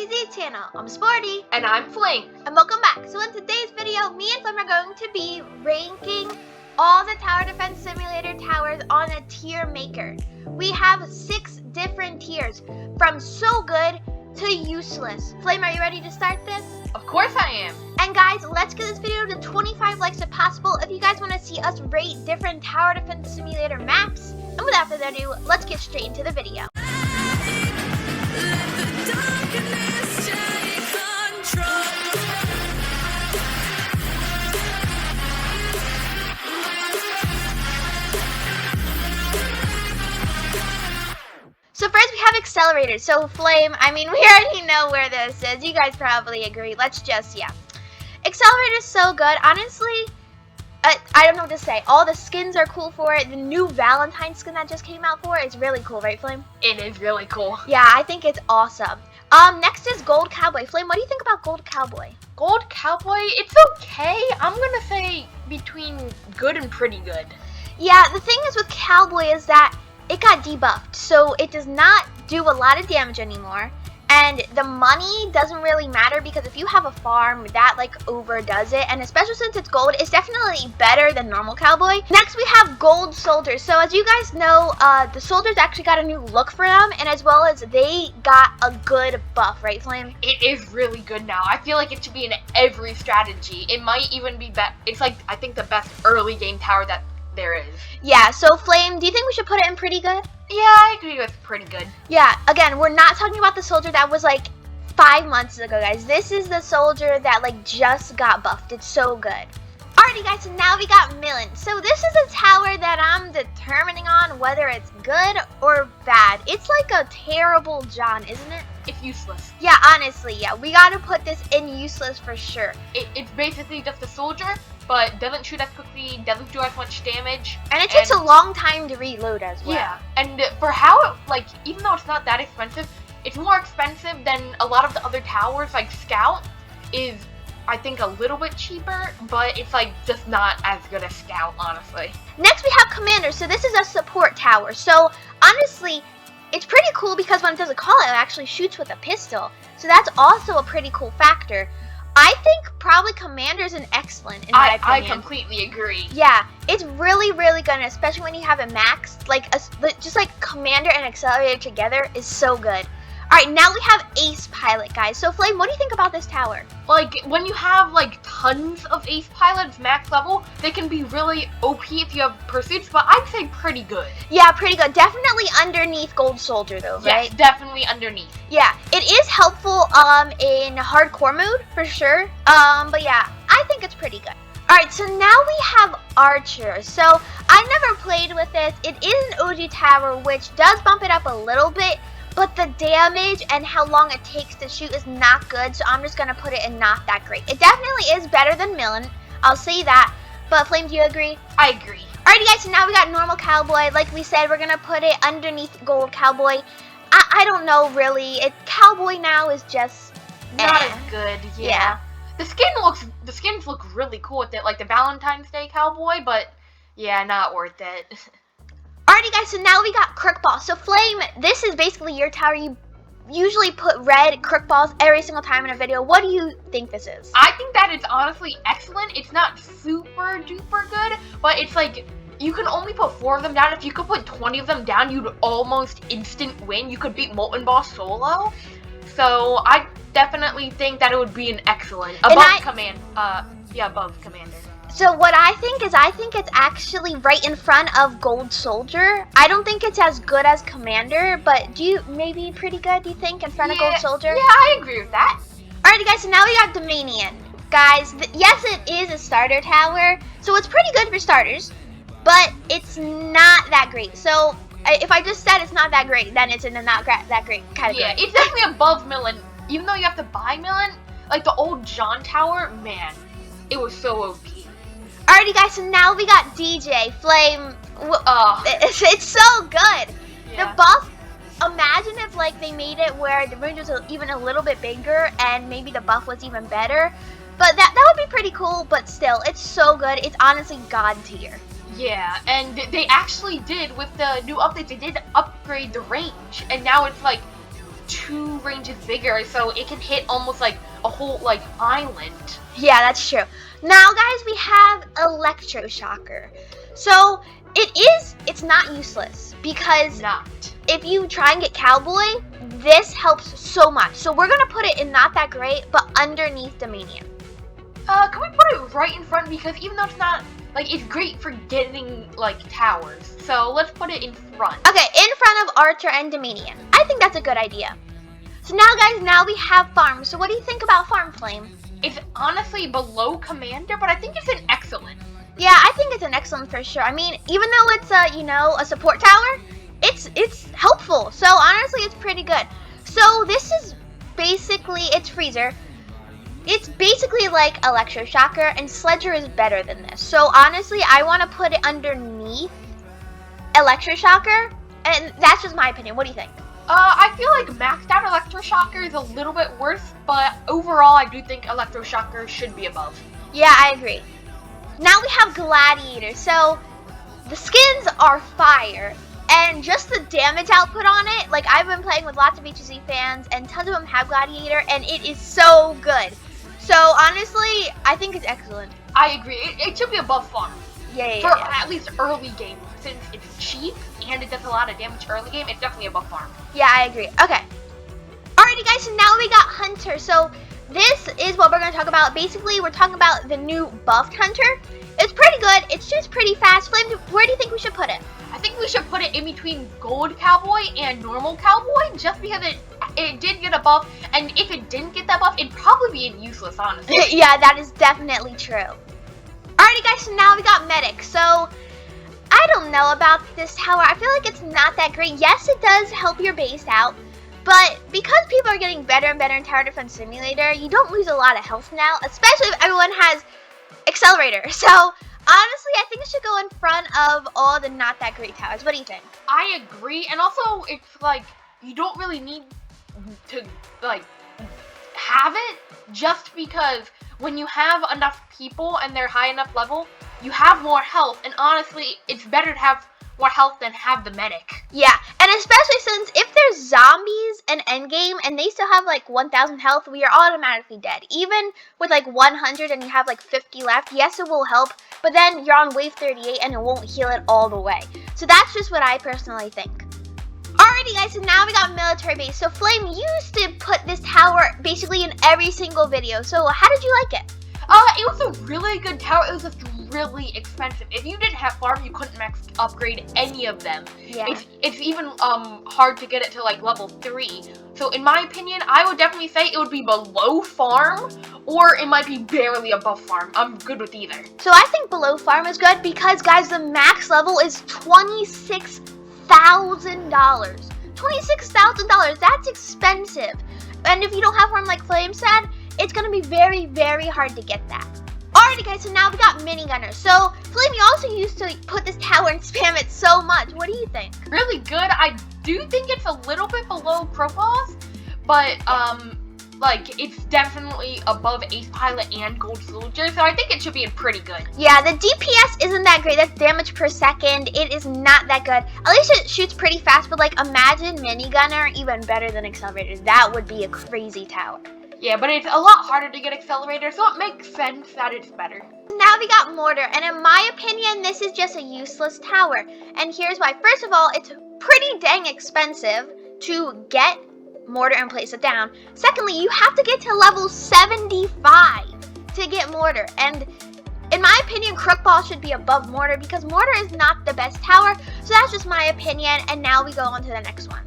TZ channel. I'm Sporty. And I'm Flame. And welcome back. So in today's video, me and Flame are going to be ranking all the Tower Defense Simulator towers on a tier maker. We have 6 different tiers, from so good to useless. Flame, are you ready to start this? Of course I am. And guys, let's get this video to 25 likes if possible if you guys want to see us rate different Tower Defense Simulator maps. And without further ado, let's get straight into the video. So first we have Accelerators. So Flame, we already know where this is. You guys probably agree. Let's just, Accelerator's so good. Honestly, I don't know what to say. All the skins are cool for it. The new Valentine skin that just came out for it is really cool, right, Flame? It is really cool. Yeah, I think it's awesome. Next is Gold Cowboy. Flame, what do you think about Gold Cowboy? Gold Cowboy, it's okay. I'm gonna say between good and pretty good. Yeah, the thing is with Cowboy is that it got debuffed, so it does not do a lot of damage anymore. And the money doesn't really matter because if you have a farm, that overdoes it. And especially since it's gold, it's definitely better than normal Cowboy. Next, we have Gold Soldiers. So as you guys know, the soldiers actually got a new look for them, and as well as they got a good buff, right, Flame? It is really good now. I feel like it should be in every strategy. It might even be it's I think the best early game tower that there is. Yeah, so Flame, do you think we should put it in pretty good? Yeah, I agree with pretty good. Yeah, again, we're not talking about the soldier that was 5 months ago, guys. This is the soldier that just got buffed. It's so good. Alrighty, guys, so now we got 𝗦ci𝗰𝗶. So this is a tower that I'm determining on whether it's good or bad. It's like a terrible John, isn't it? It's useless. Yeah, honestly, yeah. We gotta put this in useless for sure. It's basically just a soldier, but doesn't shoot as quickly, doesn't do as much damage. And it takes a long time to reload as well. Yeah, and for how, even though it's not that expensive, it's more expensive than a lot of the other towers, like Scout is, I think, a little bit cheaper, but it's, just not as good as Scout, honestly. Next, we have Commander. So this is a support tower. So, honestly, it's pretty cool because when it does a call, it actually shoots with a pistol. So that's also a pretty cool factor. I think probably Commander is an excellent, in my opinion. I completely agree. Yeah, it's really, really good, especially when you have it maxed. Just Commander and Accelerator together is so good. Alright, now we have Ace Pilot, guys. So, Flame, what do you think about this tower? When you have, tons of Ace Pilots max level, they can be really OP if you have pursuits, but I'd say pretty good. Yeah, pretty good. Definitely underneath Gold Soldier, though, right? Yes, definitely underneath. Yeah, it is helpful in hardcore mode, for sure. But yeah, I think it's pretty good. Alright, so now we have Archer. So, I never played with this. It is an OG tower, which does bump it up a little bit. But the damage and how long it takes to shoot is not good, so I'm just going to put it in not that great. It definitely is better than 𝗦ci𝗰𝗶, I'll say that. But Flame, do you agree? I agree. Alrighty, guys, so now we got normal Cowboy. Like we said, we're going to put it underneath Gold Cowboy. I don't know, really. Cowboy now is just not as good, yeah. The skins look really cool with it, like the Valentine's Day Cowboy, but yeah, not worth it. Alrighty, guys, so now we got Crook Ball. So, Flame, this is basically your tower. You usually put red Crook Balls every single time in a video. What do you think this is? I think that it's honestly excellent. It's not super duper good, but it's you can only put 4 of them down. If you could put 20 of them down, you'd almost instant win. You could beat Molten Boss solo. So, I definitely think that it would be an excellent. Above Commander. So what I think it's actually right in front of Gold Soldier. I don't think it's as good as Commander, but maybe pretty good, do you think, in front of Gold Soldier? Yeah, I agree with that. Alrighty, guys, so now we got 𝗦ci𝗰𝗶. Guys, yes, it is a starter tower, so it's pretty good for starters, but it's not that great. So if I just said it's not that great, then it's in the not that great category. Yeah, it's definitely above 𝗦ci𝗰𝗶. Even though you have to buy 𝗦ci𝗰𝗶, the old John Tower, man, it was so OP. Alrighty, guys, so now we got DJ, Flame. It's so good. Yeah. The buff, imagine if they made it where the range was even a little bit bigger and maybe the buff was even better. But that would be pretty cool, but still, it's so good. It's honestly God tier. Yeah, and they actually did, with the new updates, they did upgrade the range. And now it's 2 ranges bigger, so it can hit almost like a whole like island. Yeah, that's true. Now, guys, we have Electroshocker. So it's not useless because if you try and get Cowboy, this helps so much. So we're gonna put it in not that great, but underneath Dominion. Can we put it right in front, because even though it's not like, it's great for getting like towers. So let's put it in front. Okay, in front of Archer and Dominion. I think that's a good idea. So now, guys, now we have Farm. So what do you think about Farm, Flame? It's honestly below Commander, but I think it's an excellent. Yeah, I think it's an excellent for sure. I mean, even though it's a support tower, it's helpful. So honestly, it's pretty good. So this is basically, it's Freezer. It's basically like Electroshocker, and Sledger is better than this. So honestly, I want to put it underneath Electroshocker, and that's just my opinion. What do you think? I feel like maxed out Electroshocker is a little bit worse, but overall, I do think Electroshocker should be above. Yeah, I agree. Now we have Gladiator. So the skins are fire, and just the damage output on it, like I've been playing with lots of 𝗦ici𝗰𝗶𝗹𝘀 fans, and tons of them have Gladiator, and it is so good. So honestly, I think it's excellent. I agree. It should be above Farm. Yeah. For at least early game, since it's cheap and it does a lot of damage early game, it's definitely above Farm. Yeah, I agree. Okay. Alrighty, guys, so now we got Hunter. So this is what we're going to talk about. Basically, we're talking about the new buffed Hunter. It's pretty good. It's just pretty fast. Flame, where do you think we should put it? I think we should put it in between Gold Cowboy and Normal Cowboy, just because it did get a buff, and if it didn't get that buff, it'd probably be useless, honestly. Yeah, that is definitely true. Alrighty, guys, so now we got Medic. So I don't know about this tower. I feel like it's not that great. Yes, it does help your base out, but because people are getting better and better in Tower Defense Simulator, you don't lose a lot of health now, especially if everyone has Accelerator. So honestly, I think it should go in front of all the not that great towers. What do you think? I agree, and also it's like you don't really need to like have it, just because when you have enough people and they're high enough level, you have more health, and honestly, it's better to have more health than have the medic. Yeah, and especially since if there's zombies in endgame and they still have like 1,000 health, we are automatically dead. Even with like 100 and you have like 50 left, yes, it will help, but then you're on wave 38 and it won't heal it all the way. So that's just what I personally think. Alrighty, guys, so now we got military base. So Flame used to put this tower basically in every single video. So how did you like it? It was a really good tower. It was just really expensive. If you didn't have Farm, you couldn't max upgrade any of them. Yeah. It's even hard to get it to like level 3. So in my opinion, I would definitely say it would be below Farm, or it might be barely above Farm. I'm good with either. So I think below Farm is good because, guys, the max level is $26,000. $26,000, that's expensive. And if you don't have Farm like Flame said, it's going to be very, very hard to get that. Alrighty, guys, so now we got minigunners. So Flame, you also used to put this tower and spam it so much. What do you think? Really good. I do think it's a little bit below Crowpaws, but like it's definitely above Ace Pilot and Gold Soldier, so I think it should be pretty good. Yeah, the DPS isn't that great. That's damage per second. It is not that good. At least it shoots pretty fast, but like imagine minigunner even better than Accelerator. That would be a crazy tower. Yeah, but it's a lot harder to get Accelerator, so it makes sense that it's better. Now we got Mortar, and in my opinion, this is just a useless tower. And here's why. First of all, it's pretty dang expensive to get Mortar and place it down. Secondly, you have to get to level 75 to get Mortar. And in my opinion, Crookball should be above Mortar because Mortar is not the best tower. So that's just my opinion. And now we go on to the next one.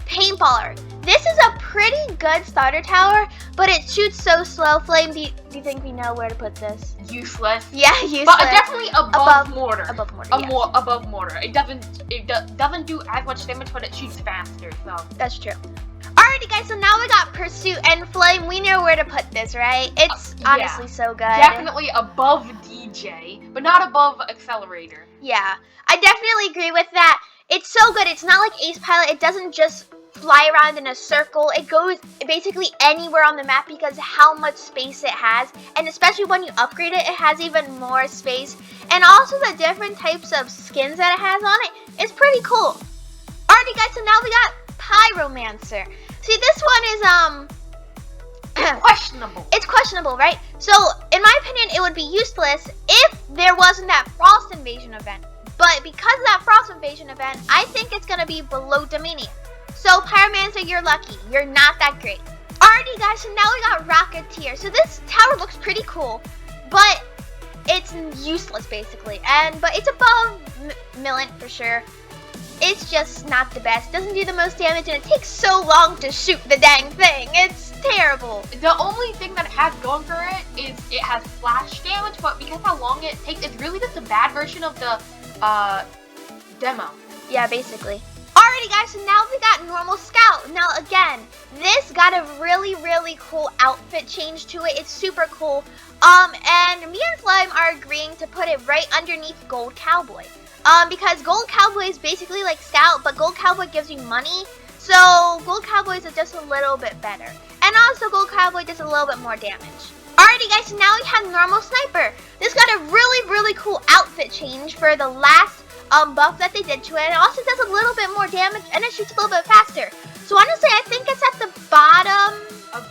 Paintballer. This is a pretty good starter tower, but it shoots so slow. Flame, do you think we know where to put this? Useless. Yeah, useless. But definitely above Mortar. Above Mortar, yes. Above Mortar. It doesn't do as much damage, but it shoots faster, so. That's true. Alrighty, guys, so now we got Pursuit and Flame. We know where to put this, right? It's honestly so good. Definitely above DJ, but not above Accelerator. Yeah, I definitely agree with that. It's so good. It's not like Ace Pilot. It doesn't just fly around in a circle. It goes basically anywhere on the map because how much space it has, and especially when you upgrade it, it has even more space. And also the different types of skins that it has on it is pretty cool. Alrighty, guys, so now we got Pyromancer. See, this one is, Questionable. it's questionable, right? So, in my opinion, it would be useless if there wasn't that Frost Invasion event. But because of that Frost Invasion event, I think it's going to be below Dominion. So, Pyromancer, you're lucky. You're not that great. Alrighty, guys, so now we got Rocketeer. So, this tower looks pretty cool, but it's useless, basically. But it's above Millant for sure. It's just not the best. Doesn't do the most damage, and it takes so long to shoot the dang thing. It's terrible. The only thing that it has going for it is it has flash damage, but because how long it takes, it's really just a bad version of the demo. Yeah, basically. Alrighty, guys, so now we got normal Scout. Now, again, this got a really, really cool outfit change to it. It's super cool. And me and Slime are agreeing to put it right underneath Gold Cowboy. Because Gold Cowboy is basically like Scout, but Gold Cowboy gives you money. So Gold Cowboy is just a little bit better. And also Gold Cowboy does a little bit more damage. Alrighty, guys, so now we have normal Sniper. This got a really, really cool outfit change for the last buff that they did to it. It also does a little bit more damage, and it shoots a little bit faster. So honestly, I think it's at the bottom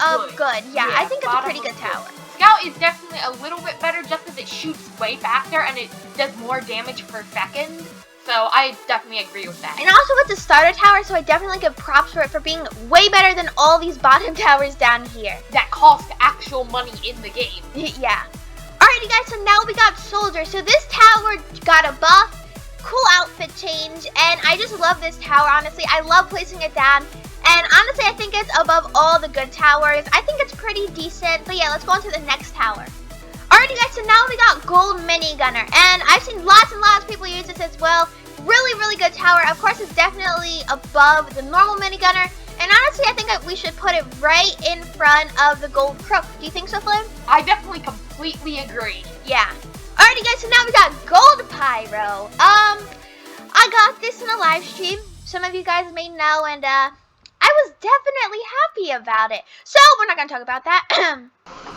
of good. Yeah, I think it's a pretty good tower. Scout is definitely a little bit better just because it shoots way faster and it does more damage per second. So I definitely agree with that. And also with the starter tower, so I definitely give props for it for being way better than all these bottom towers down here. That cost actual money in the game. Yeah. Alrighty, guys, so now we got Soldier. So this tower got a buff, cool outfit change, and I just love this tower, honestly. I love placing it down. And honestly, I think it's above all the good towers. I think it's pretty decent. But yeah, let's go on to the next tower. Alrighty, guys, so now we got Gold Minigunner. And I've seen lots and lots of people use this as well. Really, really good tower. Of course, it's definitely above the normal Minigunner. And honestly, I think that we should put it right in front of the Gold Crook. Do you think so, Flame? I definitely completely agree. Yeah. Alrighty, guys, so now we got Gold Pyro. I got this in a live stream. Some of you guys may know, and I was definitely happy about it. So, we're not going to talk about that.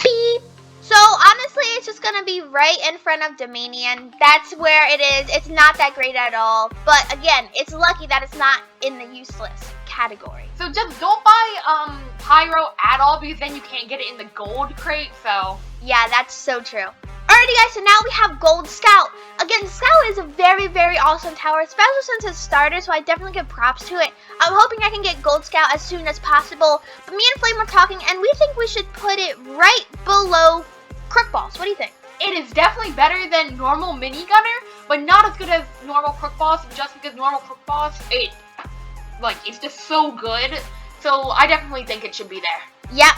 Beep. So, honestly, it's just going to be right in front of Dominion. That's where it is. It's not that great at all. But, again, it's lucky that it's not in the useless category. So, just don't buy Pyro at all because then you can't get it in the gold crate, so... Yeah, that's so true. Alrighty, guys, so now we have Gold Scout. Again, Scout is a very, very awesome tower, especially since it's starter, so I definitely give props to it. I'm hoping I can get Gold Scout as soon as possible. But me and Flame were talking, and we think we should put it right below Crook Balls. What do you think? It is definitely better than normal Minigunner, but not as good as normal Crook Balls, just because normal Crook Balls, it's just so good. So I definitely think it should be there. Yep.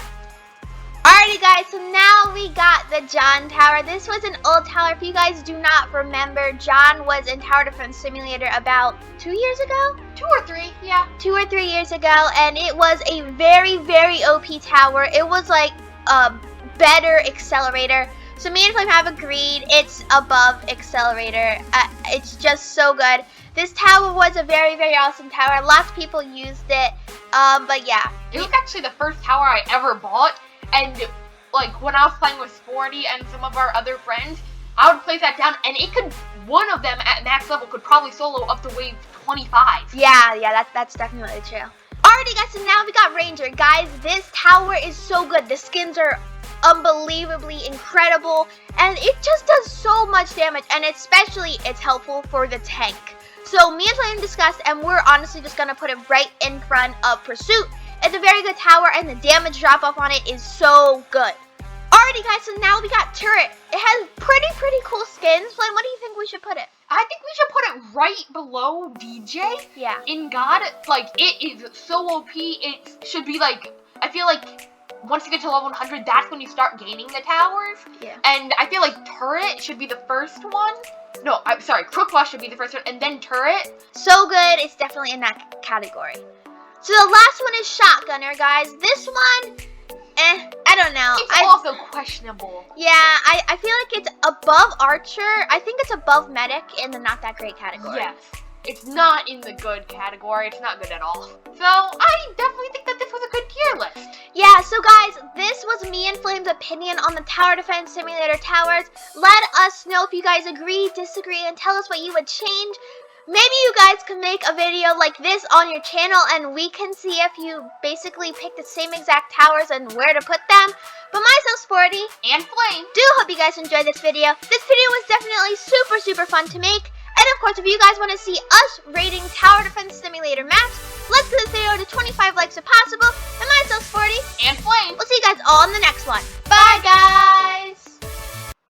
Alrighty, guys, so now we got the John Tower. This was an old tower. If you guys do not remember, John was in Tower Defense Simulator about 2 years ago? 2 or 3, yeah. 2 or 3 years ago, and it was a very, very OP tower. It was like a better Accelerator. So me and Flame have agreed it's above Accelerator. It's just so good. This tower was a very, very awesome tower. Lots of people used it, but yeah. It was actually the first tower I ever bought. And, when I was playing with Sporty and some of our other friends, I would place that down, and one of them at max level could probably solo up to wave 25. Yeah, that's definitely true. Alrighty, guys, so now we got Ranger. Guys, this tower is so good. The skins are unbelievably incredible, and it just does so much damage, and especially it's helpful for the tank. So me and Flame discussed, and we're honestly just going to put it right in front of Pursuit. It's a very good tower, and the damage drop-off on it is so good. Alrighty, guys, so now we got Turret. It has pretty cool skins. Flame, what do you think we should put it? I think we should put it right below DJ. Yeah. In God, it is so OP. It should be, I feel like once you get to level 100, that's when you start gaining the towers. Yeah. And I feel like Turret should be the first one. No, I'm sorry, Crookball should be the first one, and then Turret. So good, it's definitely in that category. So the last one is Shotgunner, guys. This one, I don't know. It's also questionable. Yeah, I feel like it's above Archer. I think it's above Medic in the not that great category. Yes. It's not in the good category. It's not good at all. So I definitely think that this was a good tier list. Yeah, so guys, this was me and Flame's opinion on the Tower Defense Simulator towers. Let us know if you guys agree, disagree, and tell us what you would change. maybe you guys can make a video like this on your channel and we can see if you basically pick the same exact towers and where to put them. But myself, Sporty, and Flame, do hope you guys enjoyed this video. This video was definitely super fun to make. And of course, if you guys want to see us rating Tower Defense Simulator maps, let's do this video to 25 likes if possible. And myself, Sporty, and Flame, we'll see you guys all in the next